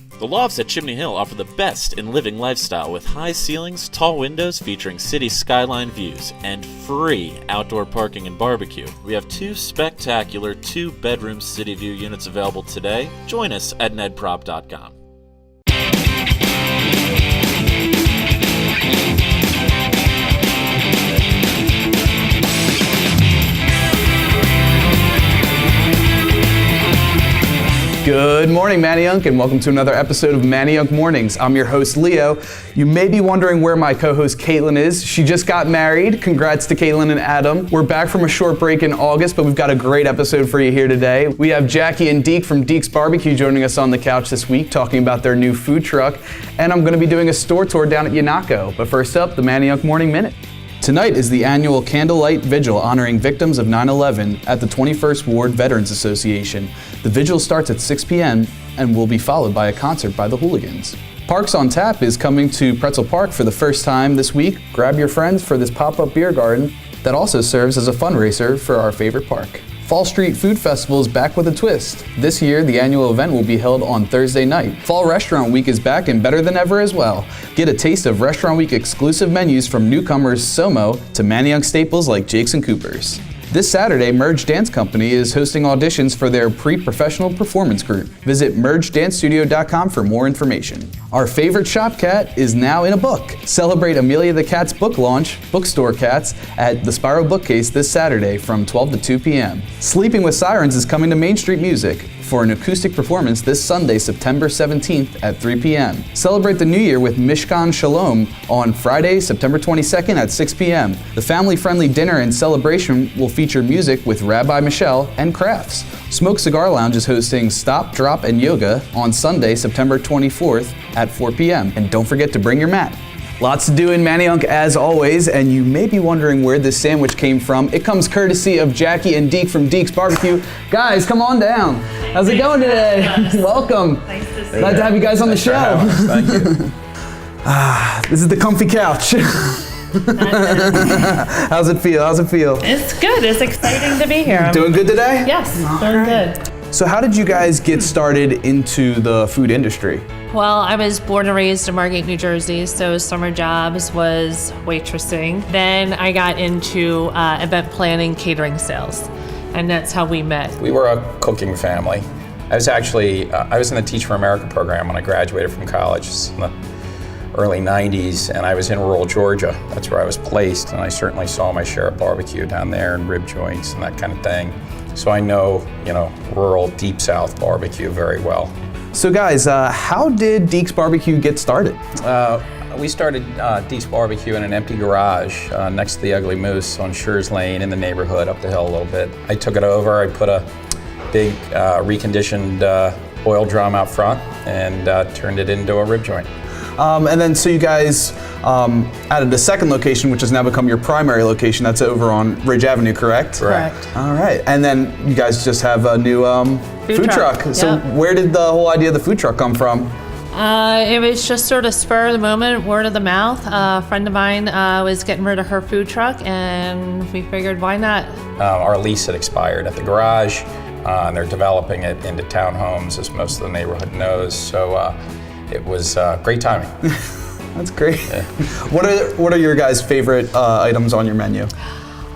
The lofts at Chimney Hill offer the best in living lifestyle with high ceilings, tall windows featuring city skyline views, and free outdoor parking and barbecue. We have 2 spectacular 2-bedroom city view units available today. Join us at nedprop.com. Good morning, Manayunk, and welcome to another episode of Manayunk Mornings. I'm your host, Leo. You may be wondering where my co-host, Caitlin, is. She just got married. Congrats to Caitlin and Adam. We're back from a short break in August, but we've got a great episode for you here today. We have Jackie and Deek from Deeks BBQ joining us on the couch this week, talking about their new food truck, and I'm going to be doing a store tour down at Yanako. But first up, the Manayunk Morning Minute. Tonight is the annual Candlelight Vigil honoring victims of 9/11 at the 21st Ward Veterans Association. The vigil starts at 6 p.m. and will be followed by a concert by the Hooligans. Parks on Tap is coming to Pretzel Park for the first time this week. Grab your friends for this pop-up beer garden that also serves as a fundraiser for our favorite park. Fall Street Food Festival is back with a twist. This year, the annual event will be held on Thursday night. Fall Restaurant Week is back and better than ever as well. Get a taste of Restaurant Week exclusive menus from newcomers Somo to Manayunk staples like Jake's and Cooper's. This Saturday, Merge Dance Company is hosting auditions for their pre-professional performance group. Visit mergedancestudio.com for more information. Our favorite shop cat is now in a book. Celebrate Amelia the Cat's book launch, Bookstore Cats, at the Spiral Bookcase this Saturday from 12 to 2 p.m. Sleeping with Sirens is coming to Main Street Music for an acoustic performance this Sunday, September 17th at 3 p.m. Celebrate the new year with Mishkan Shalom on Friday, September 22nd at 6 p.m. The family-friendly dinner and celebration will feature music with Rabbi Michelle and crafts. Smoke Cigar Lounge is hosting Stop, Drop, and Yoga on Sunday, September 24th at 4 p.m. And don't forget to bring your mat. Lots to do in Manayunk as always, and you may be wondering where this sandwich came from. It comes courtesy of Jackie and Deek from Deeks BBQ. Guys, come on down. How's it going today? Welcome. Nice to see you. Glad to have you guys on the show. Thank you. This is the comfy couch. How's it feel? It's good. It's exciting to be here. Doing good today? Yes, doing good. So how did you guys get started into the food industry? Well, I was born and raised in Margate, New Jersey, so summer jobs was waitressing. Then I got into event planning, catering sales, and that's how we met. We were a cooking family. I was in the Teach for America program when I graduated from college in the early 90s, and I was in rural Georgia. That's where I was placed, and I certainly saw my share of barbecue down there and rib joints and that kind of thing. So I know, rural Deep South barbecue very well. So guys, how did Deeks BBQ get started? We started Deeks BBQ in an empty garage next to the Ugly Moose on Schurz Lane in the neighborhood up the hill a little bit. I took it over, I put a big reconditioned oil drum out front and turned it into a rib joint. And then so you guys added a second location, which has now become your primary location. That's over on Ridge Avenue, correct? Correct. All right. And then you guys just have a new food truck. So Yep. where did the whole idea of the food truck come from? It was just sort of spur of the moment, word of the mouth. A friend of mine was getting rid of her food truck, and we figured, why not? Our lease had expired at the garage, and they're developing it into townhomes, as most of the neighborhood knows. So it was great timing. That's great. Yeah. What are your guys' favorite items on your menu?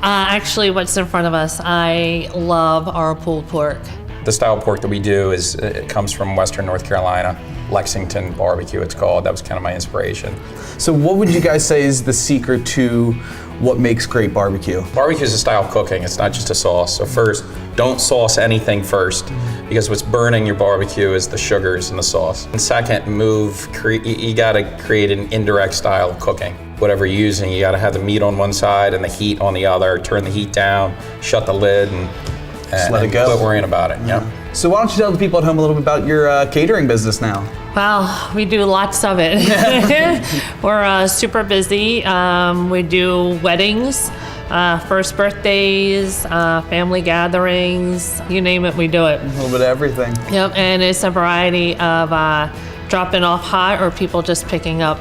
Actually, what's in front of us, I love our pulled pork. The style of pork that we do it comes from Western North Carolina, Lexington barbecue it's called. That was kind of my inspiration. So what would you guys say is the secret to what makes great barbecue? Barbecue is a style of cooking, it's not just a sauce. So first, don't sauce anything first, because what's burning your barbecue is the sugars and the sauce. And second, you gotta create an indirect style of cooking. Whatever you're using, you gotta have the meat on one side and the heat on the other. Turn the heat down, shut the lid, and let it go. Quit worrying about it. Yeah. So why don't you tell the people at home a little bit about your catering business now? Well, we do lots of it. We're super busy. We do weddings, first birthdays, family gatherings, you name it, we do it. A little bit of everything. Yep, and it's a variety of dropping off hot or people just picking up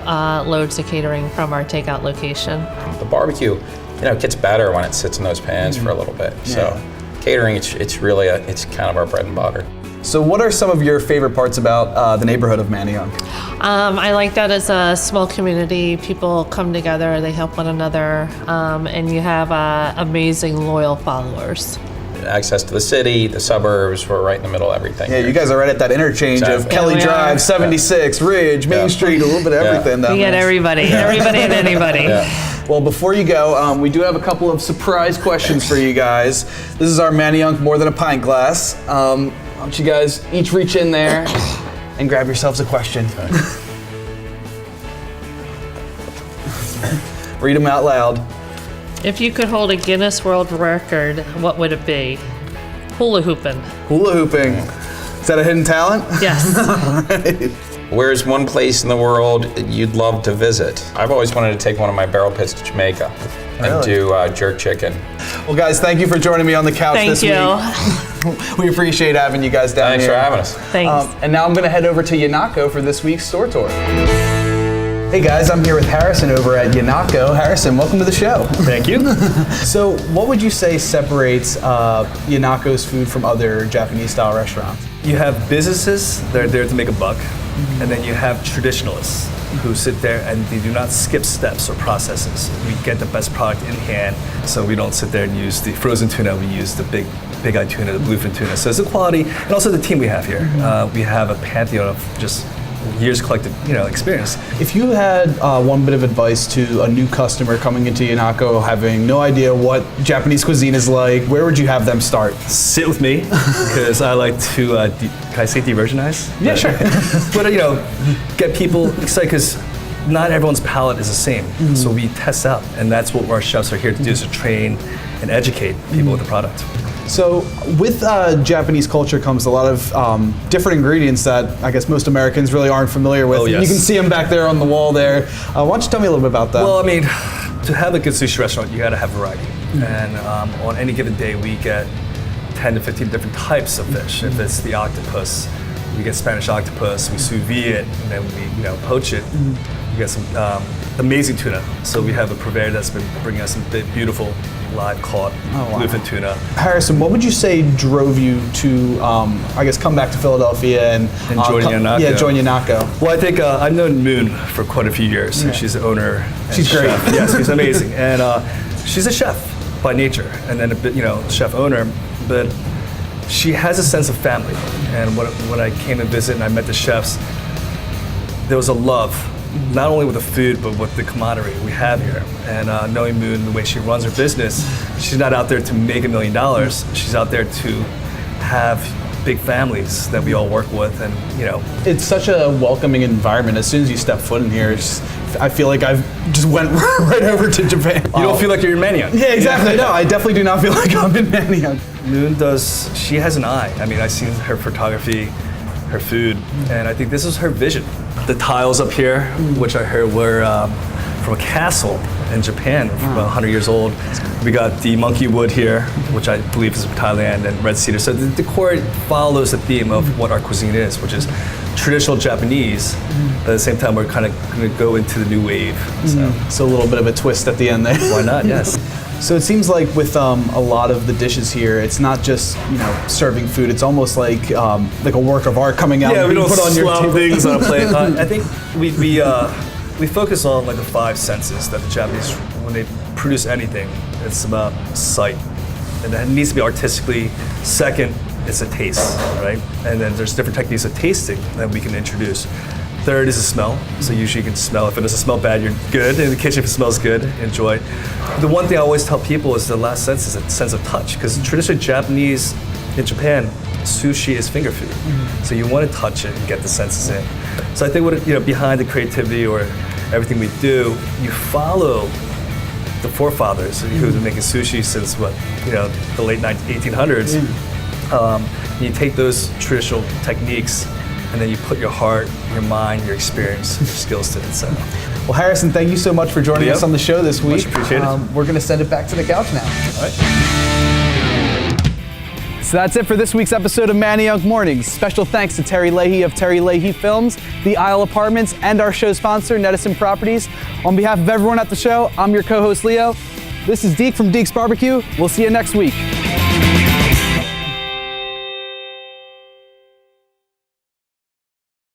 loads of catering from our takeout location. The barbecue, it gets better when it sits in those pans for a little bit. So catering, it's really it's kind of our bread and butter. So what are some of your favorite parts about the neighborhood of Manayunk? I like that it's a small community. People come together, they help one another, and you have amazing loyal followers. Access to the city, the suburbs, we're right in the middle of everything. Yeah, you guys are right at that interchange of Exactly. Kelly Yeah, we Drive, are. 76, Ridge, Main Street, a little bit of everything down We get there. everybody and anybody. Well, before you go, we do have a couple of surprise questions for you guys. This is our Manayunk More Than a Pint glass. Why don't you guys each reach in there and grab yourselves a question. Read them out loud. If you could hold a Guinness World Record, what would it be? Hula hooping. Hula hooping. Is that a hidden talent? Yes. Where's one place in the world you'd love to visit? I've always wanted to take one of my barrel pits to Jamaica and do jerk chicken. Well, guys, thank you for joining me on the couch Thank this you. week. We appreciate having you guys down Thanks here. for having us. Thanks. And now I'm going to head over to Yanako for this week's store tour. Hey guys, I'm here with Harrison over at Yanako. Harrison, welcome to the show. Thank you. So, what would you say separates Yanako's food from other Japanese-style restaurants? You have businesses that are there to make a buck, and then you have traditionalists who sit there and they do not skip steps or processes. We get the best product in hand, so we don't sit there and use the frozen tuna. We use the big eye tuna, the bluefin tuna. So it's the quality, and also the team we have here. We have a pantheon of just years collective, experience. If you had one bit of advice to a new customer coming into Yanako, having no idea what Japanese cuisine is like, where would you have them start? Sit with me, because I like to, can I say de-virginize? Yeah, sure. But, get people excited, because not everyone's palate is the same. So we test out, and that's what our chefs are here to do, is to train and educate people with the product. So with Japanese culture comes a lot of different ingredients that I guess most Americans really aren't familiar with. Oh, yes. You can see them back there on the wall there. Why don't you tell me a little bit about that? Well, I mean, to have a good sushi restaurant, you gotta have variety. And on any given day, we get 10 to 15 different types of fish. If it's the octopus, we get Spanish octopus, we sous vide it, and then we poach it. We get some amazing tuna. So we have a purveyor that's been bringing us some beautiful live caught bluefin tuna. Harrison, what would you say drove you to, I guess, come back to Philadelphia and join Yanako? Yeah, join Yanako. Well, I think I've known Moon for quite a few years. Yeah. She's the owner. And She's great. chef. Yes, she's amazing, and she's a chef by nature, and then a bit, chef owner. But she has a sense of family. And when I came and visit and I met the chefs, there was a love, not only with the food, but with the camaraderie we have here. And knowing Moon, the way she runs her business, she's not out there to make $1 million. She's out there to have big families that we all work with, and It's such a welcoming environment. As soon as you step foot in here, I feel like I've just went right over to Japan. you don't feel like you're in Manayunk. Yeah, exactly. No, I definitely do not feel like I'm in Manayunk. Moon she has an eye. I mean, I've seen her photography, her food, and I think this is her vision. The tiles up here, which I heard were from a castle in Japan, about 100 years old. We got the monkey wood here, which I believe is from Thailand, and red cedar. So the decor follows the theme of what our cuisine is, which is traditional Japanese, but at the same time, we're kind of going to go into the new wave. So a little bit of a twist at the end there. Why not? Yes. So it seems like with a lot of the dishes here, it's not just serving food. It's almost like a work of art coming out. Yeah, and we being don't put on your slap table. things on a plate. I think we focus on the 5 senses that the Japanese, when they produce anything, it's about sight, and it needs to be artistically. Second, it's a taste, right? And then there's different techniques of tasting that we can introduce. Third is a smell. So usually you can smell. If it doesn't smell bad, you're good. In the kitchen, if it smells good, enjoy. The one thing I always tell people is the last sense is a sense of touch, because traditionally Japanese, in Japan, sushi is finger food. So you want to touch it and get the senses in. So I think behind the creativity or everything we do, you follow the forefathers who've been making sushi since the late 1800s. You take those traditional techniques, and then you put your heart, your mind, your experience, your skills to it. So, Well, Harrison, thank you so much for joining us on the show this week. Much appreciated. We're going to send it back to the couch now. all right. So that's it for this week's episode of Manayunk Mornings. Special thanks to Terry Leahy of Terry Leahy Films, The Isle Apartments, and our show sponsor, Nedison Properties. On behalf of everyone at the show, I'm your co-host Leo. This is Deek from Deeks BBQ. We'll see you next week.